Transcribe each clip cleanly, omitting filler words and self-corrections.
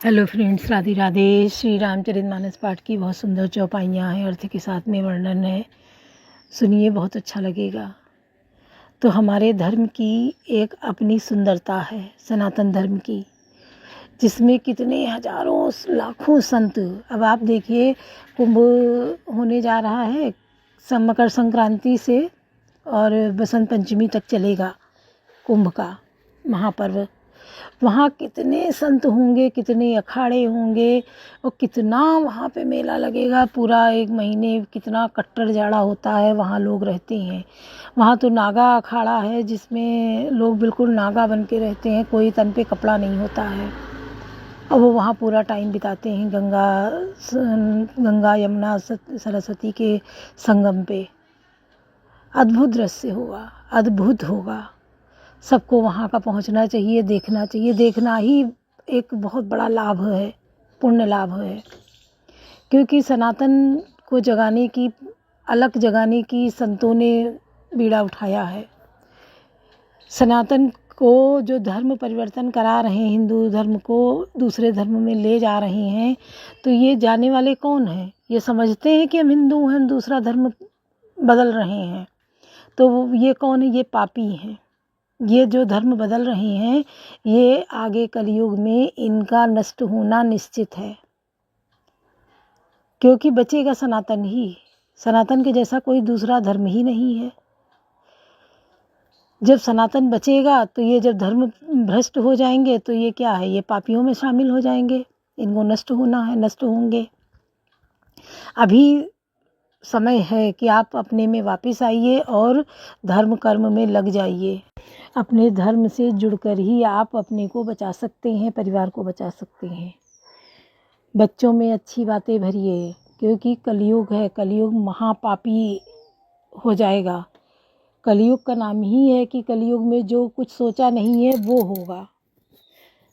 Hello friends, Radhe Radhe. Shri Ramcharitmanas पाठ की बहुत सुंदर चौपाइयाँ हैं, अर्थ के साथ में वर्णन है। सुनिए, बहुत अच्छा लगेगा। तो हमारे धर्म की एक अपनी सुंदरता है, सनातन धर्म की, जिसमें कितने हजारों लाखों संत। अब आप देखिए, कुंभ होने जा रहा है मकर संक्रांति से और बसंत पंचमी तक चलेगा कुंभ का महापर्व। वहाँ कितने संत होंगे, कितने अखाड़े होंगे और कितना वहाँ पे मेला लगेगा। पूरा एक महीने कितना कट्टर जाड़ा होता है, वहाँ लोग रहते हैं। वहाँ तो नागा अखाड़ा है जिसमें लोग बिल्कुल नागा बन के रहते हैं, कोई तन पे कपड़ा नहीं होता है और वो वहाँ पूरा टाइम बिताते हैं गंगा यमुना सरस्वती के संगम पे। अद्भुत दृश्य होगा, अद्भुत होगा। सबको वहाँ का पहुँचना चाहिए, देखना चाहिए। देखना ही एक बहुत बड़ा लाभ है, पुण्य लाभ है, क्योंकि सनातन को जगाने की, अलग जगाने की संतों ने बीड़ा उठाया है। सनातन को जो धर्म परिवर्तन करा रहे हैं, हिंदू धर्म को दूसरे धर्म में ले जा रहे हैं, तो ये जाने वाले कौन हैं? ये समझते हैं कि हम हिंदू हैं, हम दूसरा धर्म बदल रहे हैं। तो ये कौन है? ये पापी हैं। ये जो धर्म बदल रहे हैं, ये आगे कलयुग में इनका नष्ट होना निश्चित है, क्योंकि बचेगा सनातन ही। सनातन के जैसा कोई दूसरा धर्म ही नहीं है। जब सनातन बचेगा तो ये जब धर्म भ्रष्ट हो जाएंगे तो ये क्या है? ये पापियों में शामिल हो जाएंगे। इनको नष्ट होना है, नष्ट होंगे। अभी समय है कि आप अपने में वापस आइए और धर्म कर्म में लग जाइए। अपने धर्म से जुड़कर ही आप अपने को बचा सकते हैं, परिवार को बचा सकते हैं। बच्चों में अच्छी बातें भरिए, क्योंकि कलयुग है, कलयुग महापापी हो जाएगा। कलयुग का नाम ही है कि कलयुग में जो कुछ सोचा नहीं है वो होगा।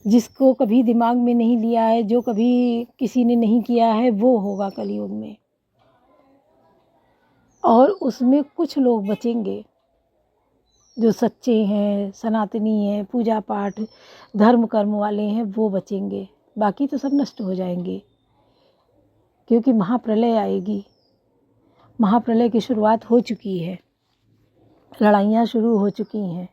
जिसको कभी दिमाग में नहीं लिया है, जो कभी किसी ने नहीं किया है, वो होगा कलयुग में। और उसमें कुछ लोग बचेंगे जो सच्चे हैं, सनातनी हैं, पूजा पाठ धर्म कर्म वाले हैं, वो बचेंगे। बाकी तो सब नष्ट हो जाएंगे, क्योंकि महाप्रलय आएगी। महाप्रलय की शुरुआत हो चुकी है, लड़ाइयाँ शुरू हो चुकी हैं।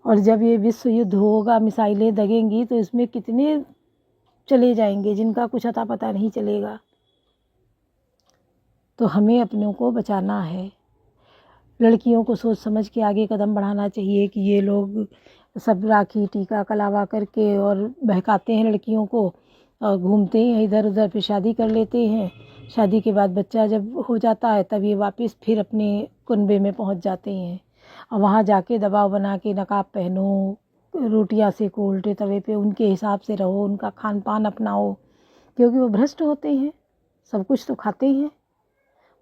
और जब ये विश्व युद्ध होगा, मिसाइलें दगेंगी, तो इसमें कितने चले जाएंगे जिनका कुछ अता पता नहीं चलेगा। तो हमें अपनों को बचाना है। लड़कियों को सोच समझ के आगे कदम बढ़ाना चाहिए कि ये लोग सब राखी टीका कलावा करके और बहकाते हैं लड़कियों को, और घूमते हैं इधर उधर, फिर शादी कर लेते हैं। शादी के बाद बच्चा जब हो जाता है तब ये वापस फिर अपने कुनबे में पहुंच जाते हैं, और वहाँ जाके दबाव बना के नकाब पहनो, रोटियां सेको उल्टे तवे पे, उनके हिसाब से रहो, उनका खान पान अपनाओ, क्योंकि वो भ्रष्ट होते हैं। सब कुछ तो खाते ही हैं,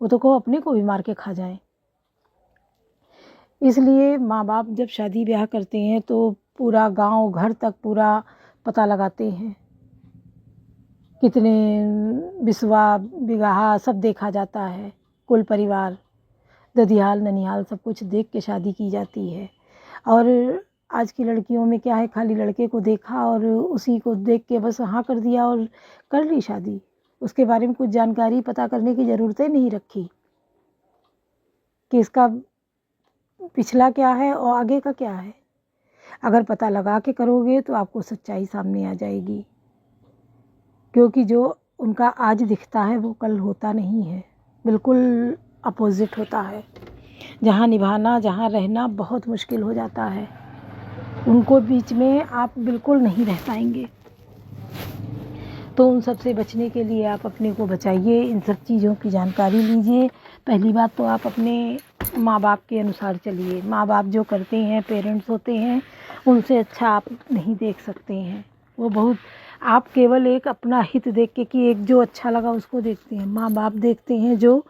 वो तो को अपने को भी मार के खा जाएं। इसलिए माँ बाप जब शादी ब्याह करते हैं तो पूरा गांव घर तक पूरा पता लगाते हैं, कितने बिसवा बिगाहा सब देखा जाता है। कुल परिवार, ददियाल ननिहाल सब कुछ देख के शादी की जाती है। और आज की लड़कियों में क्या है, खाली लड़के को देखा और उसी को देख के बस हाँ कर दिया और कर ली शादी। उसके बारे में कुछ जानकारी पता करने की ज़रूरत नहीं रखी कि इसका पिछला क्या है और आगे का क्या है। अगर पता लगा के करोगे तो आपको सच्चाई सामने आ जाएगी, क्योंकि जो उनका आज दिखता है वो कल होता नहीं है, बिल्कुल अपोजिट होता है। जहाँ निभाना, जहाँ रहना बहुत मुश्किल हो जाता है, उनको बीच में आप बिल्कुल नहीं रह पाएंगे। तो उन सब से बचने के लिए आप अपने को बचाइए, इन सब चीज़ों की जानकारी लीजिए। पहली बात तो आप अपने माँ बाप के अनुसार चलिए। माँ बाप जो करते हैं, पेरेंट्स होते हैं, उनसे अच्छा आप नहीं देख सकते हैं। वो बहुत, आप केवल एक अपना हित देख के कि एक जो अच्छा लगा उसको देखते हैं। माँ बाप देखते हैं जो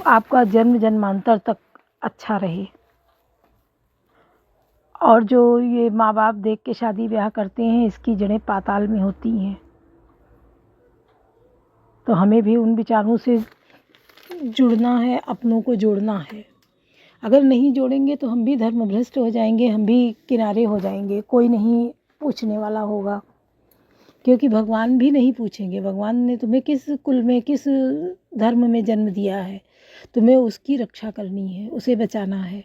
आपका जन्म जन्मांतर तक अच्छा रहे। और जो ये माँ बाप देख के शादी ब्याह करते हैं, इसकी जड़ें पाताल में होती हैं। तो हमें भी उन विचारों से जुड़ना है, अपनों को जोड़ना है। अगर नहीं जोड़ेंगे तो हम भी धर्म भ्रष्ट हो जाएंगे, हम भी किनारे हो जाएंगे, कोई नहीं पूछने वाला होगा। क्योंकि भगवान भी नहीं पूछेंगे भगवान ने तुम्हें किस कुल में किस धर्म में जन्म दिया है, तुम्हें उसकी रक्षा करनी है, उसे बचाना है।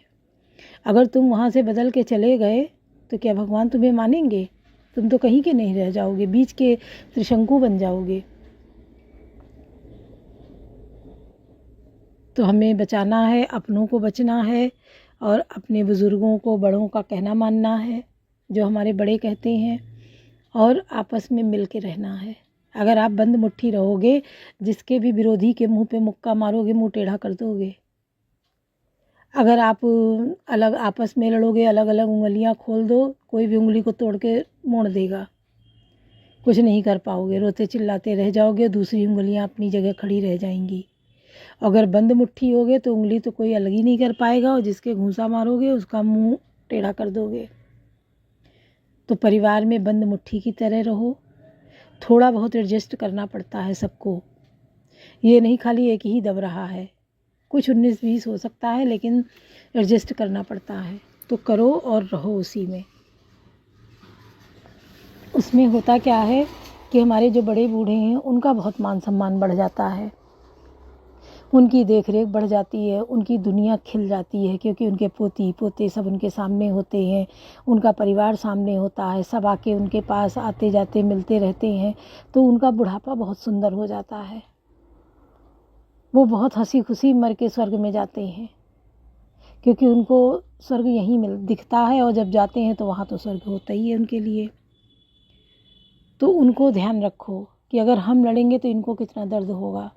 अगर तुम वहाँ से बदल के चले गए तो क्या भगवान तुम्हें मानेंगे? तुम तो कहीं के नहीं रह जाओगे, बीच के त्रिशंकु बन जाओगे। तो हमें बचाना है, अपनों को बचना है और अपने बुज़ुर्गों को, बड़ों का कहना मानना है, जो हमारे बड़े कहते हैं, और आपस में मिल के रहना है। अगर आप बंद मुट्ठी रहोगे, जिसके भी विरोधी के मुंह पे मुक्का मारोगे, मुंह टेढ़ा कर दोगे। अगर आप अलग आपस में लड़ोगे, अलग अलग उंगलियां खोल दो, कोई भी उंगली को तोड़ के मोड़ देगा, कुछ नहीं कर पाओगे, रोते चिल्लाते रह जाओगे, दूसरी उंगलियां अपनी जगह खड़ी रह जाएंगी। अगर बंद मुट्ठी होगे तो उंगली तो कोई अलग ही नहीं कर पाएगा, और जिसके घूंसा मारोगे उसका मुंह टेढ़ा कर दोगे। तो परिवार में बंद मुट्ठी की तरह रहो। थोड़ा बहुत एडजस्ट करना पड़ता है सबको, ये नहीं खाली एक ही दब रहा है। कुछ 19-20 हो सकता है, लेकिन एडजस्ट करना पड़ता है। तो करो और रहो उसी में। उसमें होता क्या है कि हमारे जो बड़े बूढ़े हैं उनका बहुत मान सम्मान बढ़ जाता है, उनकी देख रेख बढ़ जाती है, उनकी दुनिया खिल जाती है, क्योंकि उनके पोती पोते सब उनके सामने होते हैं, उनका परिवार सामने होता है, सब आके उनके पास आते जाते मिलते रहते हैं। तो उनका बुढ़ापा बहुत सुंदर हो जाता है। वो बहुत हंसी खुशी मर के स्वर्ग में जाते हैं, क्योंकि उनको स्वर्ग यहीं मिल दिखता है, और जब जाते हैं तो वहाँ तो स्वर्ग होता ही है उनके लिए। तो उनको ध्यान रखो कि अगर हम लड़ेंगे तो इनको कितना दर्द होगा।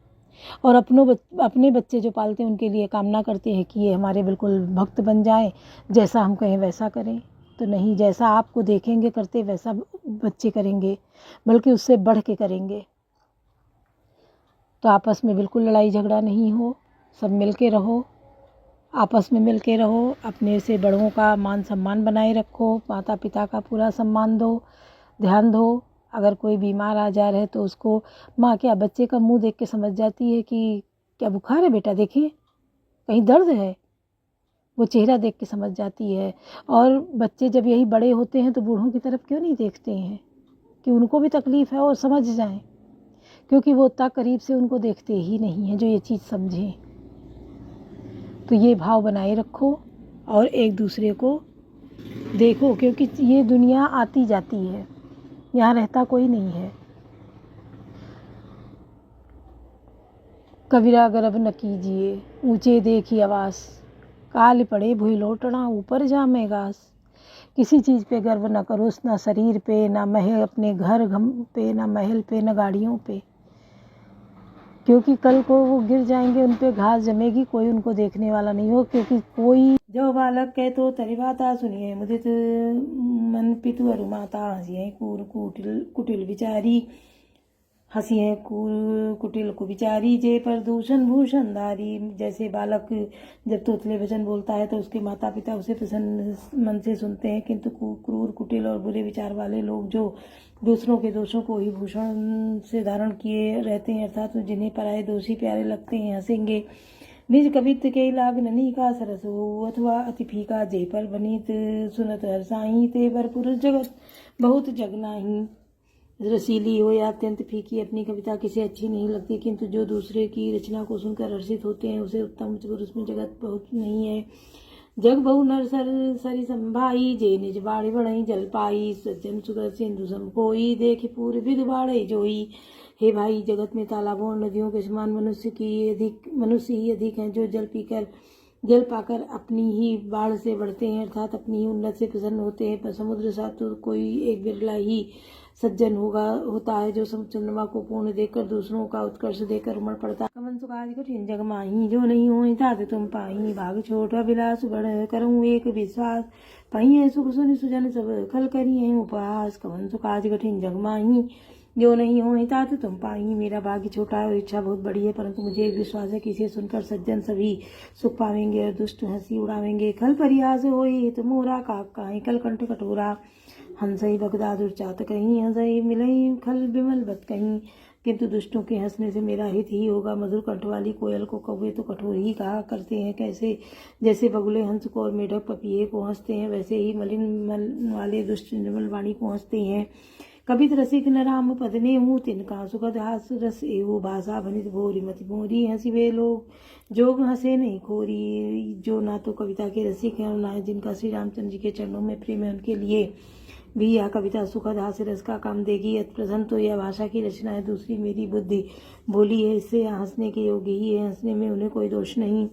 और अपने बच्चे जो पालते हैं उनके लिए कामना करते हैं कि ये हमारे बिल्कुल भक्त बन जाएं, जैसा हम कहें वैसा करें। तो नहीं, जैसा आपको देखेंगे करते वैसा बच्चे करेंगे, बल्कि उससे बढ़ के करेंगे। तो आपस में बिल्कुल लड़ाई झगड़ा नहीं हो, सब मिल के रहो, आपस में मिल के रहो, अपने से बड़ों का मान सम्मान बनाए रखो, माता पिता का पूरा सम्मान दो, ध्यान दो। अगर कोई बीमार आ जा रहा है तो उसको माँ क्या बच्चे का मुंह देख के समझ जाती है कि क्या बुखार है बेटा, देखिए कहीं दर्द है, वो चेहरा देख के समझ जाती है। और बच्चे जब यही बड़े होते हैं तो बूढ़ों की तरफ क्यों नहीं देखते हैं कि उनको भी तकलीफ़ है और समझ जाएं, क्योंकि वो उतना करीब से उनको देखते ही नहीं हैं जो ये चीज़ समझें। तो ये भाव बनाए रखो और एक दूसरे को देखो, क्योंकि ये दुनिया आती जाती है, यहाँ रहता कोई नहीं है। कबीरा गर्व न कीजिए, ऊंचे देखी आवास, काल पड़े भूई लौटना ऊपर जा में घास। किसी चीज़ पे गर्व न करो, ना शरीर पे, ना महल अपने घर घम पे, ना महल पे, ना गाड़ियों पे, क्योंकि कल को वो गिर जाएंगे, उन पे घास जमेगी, कोई उनको देखने वाला नहीं हो। क्योंकि कोई जो बालक कह तो तरी बाता सुनिए, मुदित मन पितु अरु माता, हंसिए कूर कुटिल विचारी, हंसिए कूर कुटिल कुविचारी, जे प्रदूषण भूषण धारी। जैसे बालक जब तोतले वचन बोलता है तो उसके माता पिता उसे प्रसन्न मन से सुनते हैं, किंतु क्रूर कुटिल और बुरे विचार वाले लोग जो दूसरों के दोषों को ही भूषण से धारण किए रहते हैं, अर्थात जिन्हें पराये दोषी प्यारे लगते हैं, हंसेंगे। निज कवित्व के लाग ननी का सरस हो, अथवा अति फीका जे पर बनीत सुनत हरसाई, ते भरपुर जगत बहुत जगनाही। रसीली हो या अत्यंत फीकी अपनी कविता किसे अच्छी नहीं लगती, किंतु जो दूसरे की रचना को सुनकर हर्षित होते हैं, उसे उत्तम पुरुष में जगत बहुत नहीं है। जग बहु नर सरि संभाई, जे निज बाड़े बढ़ई जल पाई, सज्जन सुगर सिंधु सम कोई, देख पूर्व विद बाड़े जोई। हे भाई, जगत में तालाबों और नदियों के समान मनुष्य ही अधिक हैं, जो जल पाकर अपनी ही बाढ़ से बढ़ते हैं, अर्थात अपनी ही उन्नत से प्रसन्न होते हैं। पर समुद्र सा तो कोई एक बिरला ही सज्जन होता है, जो चंद्रमा को पूर्ण देखकर दूसरों का उत्कर्ष देकर उमड़ पड़ता है। कमन सुखाज कठिन जग माही, जो नहीं हो तात तुम पाही, भाग छोटा विलास बढ़ करूँ एक विश्वास, पहिए सुख सुनि सुजन सब खल करिए उपहास। कमन सुखाज कठिन जग माही, जो नहीं हो तात तुम पाही। मेरा भाग्य छोटा है और इच्छा बहुत बड़ी है, परंतु मुझे एक विश्वास है कि इसे सुनकर सज्जन सभी सुख पावेंगे और दुष्ट हंसी उड़ावेंगे। खल परिहास होई तो मोरा काक काहे, कल कंठ कटोरा हंसई बगदा दुर्चात कहीं, हंसई मिलई खल बिमल बत कहीं। किंतु दुष्टों के हंसने से मेरा हित ही होगा। मधुर कंठ वाली कोयल को कौवे तो कठोर ही कहा करते हैं, कैसे जैसे बगुले हंस को और मेढक पपीहे को हंसते हैं, वैसे ही मलिन मन वाले दुष्ट निर्मल वाणी को हंसते हैं। कवित रसिक न राम पद ने हूँ तिनका सुखद हास रस एहू भाषा भनित भोरी मति भोरी हंसी वे लोग जोग हंसे नहीं खोरी। जो ना तो कविता के रसिक हैं और ना जिनका श्री रामचंद्र जी के चरणों में प्रेम है, उनके लिए भी यह कविता सुखद हास्य रस का काम देगी। प्रथम तो यह भाषा की रचना है, दूसरी मेरी बुद्धि बोली है, इससे यह हंसने के योग्य ही है, हंसने में उन्हें कोई दोष नहीं।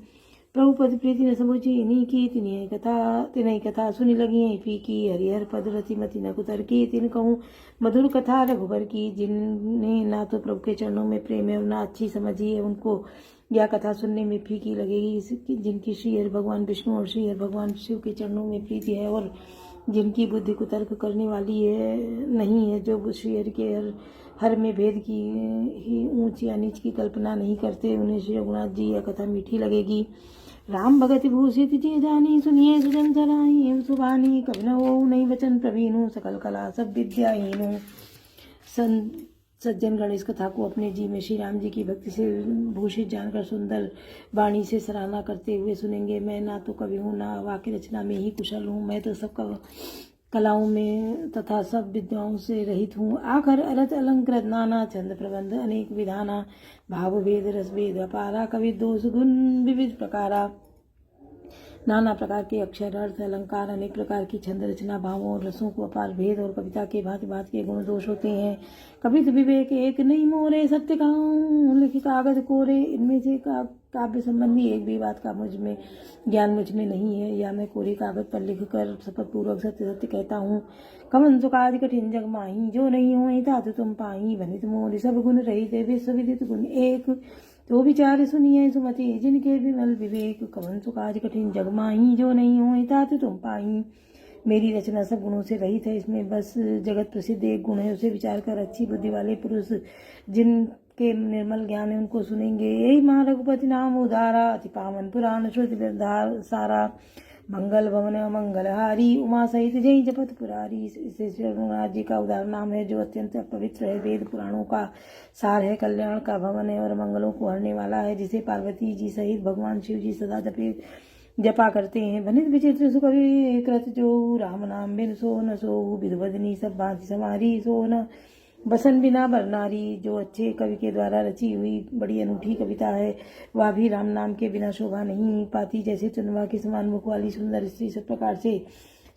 प्रभु पद प्रीति न समझी इन्हीं की तिन्हीं कथा सुनी लगी है फीकी। हरिहर पद रति मति न कुतर की तिन कहूँ मधुर कथा रघुबर की। जिन्हें ना तो प्रभु के चरणों में प्रेम है और ना अच्छी समझी है, उनको यह कथा सुनने में फीकी लगेगी। जिनकी श्री हरि भगवान विष्णु और श्री हरि भगवान शिव के चरणों में प्रीति है और जिनकी बुद्धि कुतर्क करने वाली है नहीं है, जो श्री हरि के हर में भेद की ही ऊंच या नीच की कल्पना नहीं करते, उन्हें श्री रघुनाथ जी यह कथा मीठी लगेगी। राम भगत भूषित जी जानी सुनिए सुजन सराही सुबानी कवि न हो नहीं वचन प्रवीणु सकल कला सब विद्याहीनु। सज्जन गण इस कथा को अपने जी में श्री राम जी की भक्ति से भूषित जानकर सुंदर वाणी से सराहना करते हुए सुनेंगे। मैं ना तो कवि हूँ ना वाक्य रचना में ही कुशल हूँ, मैं तो सब कलाओं में तथा सब विद्याओं से रहित हूँ। आखर अर्थ अलंकृत नाना छंद प्रबंध अनेक विधाना भाव भेद रस भेद अपारा कवि दोष गुण विविध प्रकारा। नाना प्रकार के अक्षर अर्थ अलंकार अनेक प्रकार की छंद रचना भावों और रसों को अपार भेद और कविता के भांति भांति के गुण दोष होते हैं। कवित विवेक एक नहीं मोरे सत्य कहूँ लिखि कागज कोरे। इनमें से काव्य संबंधी एक भी बात का ज्ञान मुझ में नहीं है, या मैं कोरे कागज पर लिख कर शपथ पूर्वक सत्य सत्य कहता हूँ। कवन सुकाज कठिन जग माही जो नहीं हो तातु तुम पाही। भनित मोर सब गुण रहित विश्व विदित गुण एक तो विचार सुनिए सुमति जिनके विमल विवेक। कवन सुकाज कठिन जग माही जो नहीं हो तातु तुम पाही। मेरी रचना सब गुणों से रहित है, इसमें बस जगत प्रसिद्ध एक गुण है, उसे विचार कर अच्छी बुद्धि वाले पुरुष जिनके निर्मल ज्ञान है उनको सुनेंगे। यही महा रघुपति नाम उदारा अति पावन पुराण श्रुति सारा। मंगल भवन मंगलहारी उमा सहित जय जपत पुरारी। इसे श्री रघुनाथ जी का उदाहरण नाम है जो अत्यंत पवित्र है, वेद पुराणों का सार है, कल्याण का भवन है और मंगलों को हरने वाला है, जिसे पार्वती जी सहित भगवान शिव जी सदा जपा करते हैं। भनित विचित्र सुकवि कृत जो राम नाम बिन सो न सो विधवदनी सब भांति समारी सो न बसन बिना बरनारी। जो अच्छे कवि के द्वारा रची हुई बड़ी अनूठी कविता है, वह भी राम नाम के बिना शोभा नहीं पाती। जैसे चंद्रमा के समान मुख वाली सुंदर स्त्री सब प्रकार से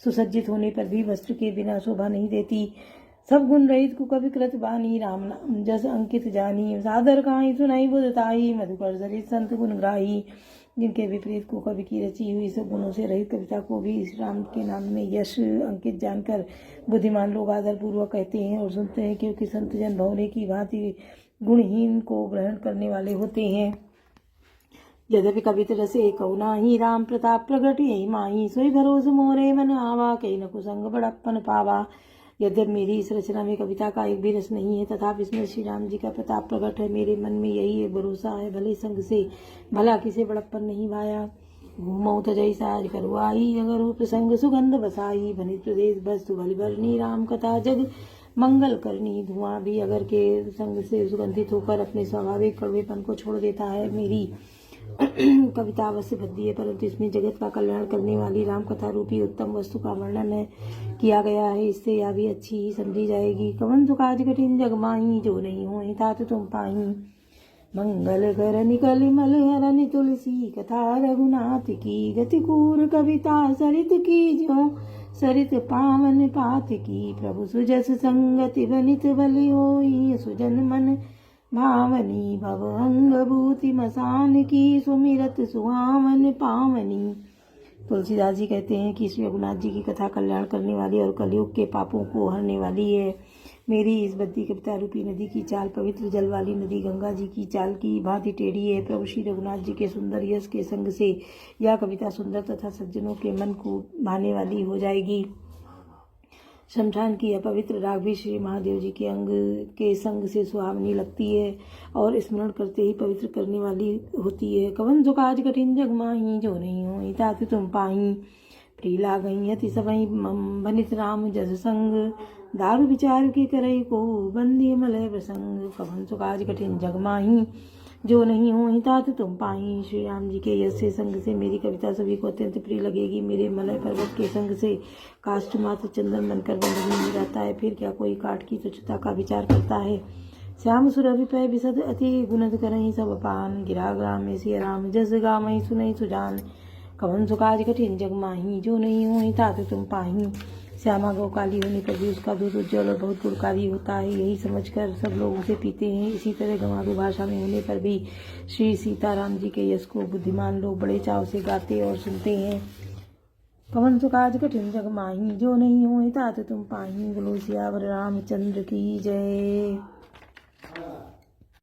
सुसज्जित होने पर भी वस्त्र के बिना शोभा नहीं देती। सब गुण रहित कुकवि कृत बानी राम नाम जस अंकित जानी। सादर कहाई सुनाई बुधताई मधुकर सरित संत गुण ग्राही। जिनके विपरीत कुकवि की रची हुई सब गुणों से रहित कविता को भी इस राम के नाम में यश अंकित जानकर बुद्धिमान लोग आदर पूर्वक कहते हैं और सुनते हैं, क्योंकि संत जन भवरे की भांति गुणहीन को ग्रहण करने वाले होते हैं। यद्यपि कवित रस एक नाही राम प्रताप प्रगट यही माही। सोई भरोस मोरे मन आवा कई न कुसंग बड़प्पन पावा। यद्यपि मेरी इस रचना में कविता का एक भी रस नहीं है, तथापि इसमें श्री राम जी का प्रताप प्रकट है। मेरे मन में यही एक भरोसा है, भले संग से भला किसे बड़प्पन नहीं भाया। घूमऊ तजई साज करवाई अगर हो प्रसंग सुगंध बसाई। भनित प्रदेश वस्तु भली भरनी राम कथा जग मंगल करनी। धुआं भी अगर के संग से सुगंधित होकर अपने स्वाभाविक कड़वेपन को छोड़ देता है। मेरी कविता अवश्य भद्दी है, परंतु इसमें जगत का कल्याण करने वाली राम कथा रूपी उत्तम वस्तु का वर्णन किया गया है, इससे यह भी अच्छी ही समझी जाएगी। कवन सुकाज कठिन जग माही जो नहीं हो तात तुम पाही। मंगल कर निकल मल हरन तुलसी कथा रघुनाथ की। गति कूर कविता सरित की जो सरित पावन पात की। प्रभु सुजस संगति बनित बलि होई सुजन मन भावनी। भव अंग भूति मसान की सुमिरत सुहावन पावनी। तुलसीदास जी कहते हैं कि श्री रघुनाथ जी की कथा कल्याण करने वाली और कलयुग के पापों को हरने वाली है। मेरी इस बद्दी कविता रूपी नदी की चाल पवित्र जल वाली नदी गंगा जी की चाल की भांति टेढ़ी है। प्रभु श्री रघुनाथ जी के सुंदर यश के संग से यह कविता सुंदर तथा सज्जनों के मन को भाने वाली हो जाएगी। शमशान की यह पवित्र राग भी श्री महादेव जी के अंग के संग से सुहावनी लगती है और स्मरण करते ही पवित्र करने वाली होती है। कवन सुकाज कठिन जग माही जो नहीं हो तात तुम पाही। प्रीला गई अति सबई बनित राम जस संग। दारु विचार की करई को बंदी मलय प्रसंग। कवन सुकाज कठिन जग माही जो नहीं हो ही तात तुम पाही। श्री राम जी के यश से संग से मेरी कविता सभी को अत्यंत प्रिय लगेगी। मेरे मलय पर्वत के संग से काष्ठ मात्र चंदन बनकर बंधनी में रहता है, फिर क्या कोई काठ की तुच्छता का विचार करता है। श्याम सुरभि पै बिसद अति गुणद करही सब पान, गिरा ग्राम में सिया राम जस गामहि सुनहि सुजान। कवन सुकाज कठिन जग माही, जो नहीं हो तात तुम पाही। श्यामा गौ काली होने पर भी उसका दूध उज्ज्वल और बहुत गुणकारी होता है, यही समझकर सब लोग उसे पीते हैं। इसी तरह गंवारू भाषा में होने पर भी श्री सीताराम जी के यश को बुद्धिमान लोग बड़े चाव से गाते और सुनते हैं। कवन सुकाज कठिन जग माही, जो नहीं हो तात तुम पाही। बोलो सियावर रामचंद्र की जय।